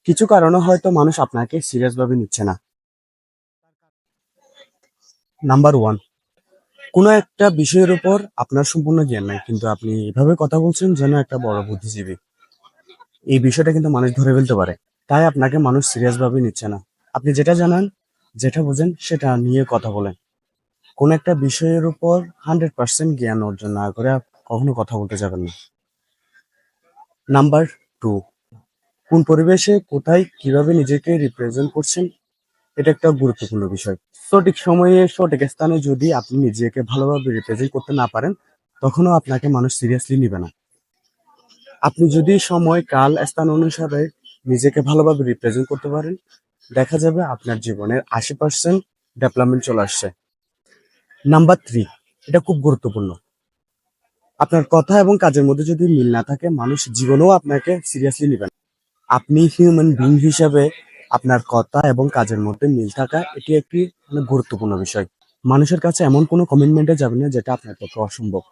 কিছু কারণে হয়তো মানুষ আপনাকে সিরিয়াস ভাবে নিচ্ছে না। নাম্বার ওয়ান, কোনো একটা বিষয়ের উপর আপনার সম্পূর্ণ জ্ঞান নাই, কিন্তু আপনি এভাবে কথা বলছেন যেন একটা বড় বুদ্ধিজীবী। এই বিষয়টা কিন্তু মানুষ ধরে ফেলতে পারে, তাই আপনাকে মানুষ সিরিয়াস ভাবে নিচ্ছে না। আপনি যেটা জানেন, যেটা বুঝেন সেটা নিয়ে কথা বলেন। কোন একটা বিষয়ের উপর 100% জ্ঞান অর্জন না করে কখনো কথা বলতে যাবেন না। নাম্বার টু, কোন পরিবেশে কোথায় কিভাবে নিজেকে রিপ্রেজেন্ট করছেন, এটা একটা গুরুত্বপূর্ণ বিষয়। সঠিক সময়ে সঠিক স্থানে যদি আপনি নিজেকে ভালোভাবে রিপ্রেজেন্ট করতে না পারেন, তখনও আপনাকে মানুষ সিরিয়াসলি নিবে না। আপনি যদি সময় কাল স্থান অনুসারে নিজেকে ভালোভাবে রিপ্রেজেন্ট করতে পারেন, দেখা যাবে আপনার জীবনের 80% ডেভেলপমেন্ট চলে আসছে। নাম্বার থ্রি, এটা খুব গুরুত্বপূর্ণ। আপনার কথা এবং কাজের মধ্যে যদি মিল না থাকে, মানুষ জীবনেও আপনাকে সিরিয়াসলি নিবে না। আপনি হিউম্যান বিং হিসাবে আপনার কথা এবং কাজের মধ্যে মিল থাকা, এটি একটি অনেক গুরুত্বপূর্ণ বিষয়। মানুষের কাছে এমন কোনো কমিটমেন্টে যাবেন না যেটা আপনার পক্ষে অসম্ভব।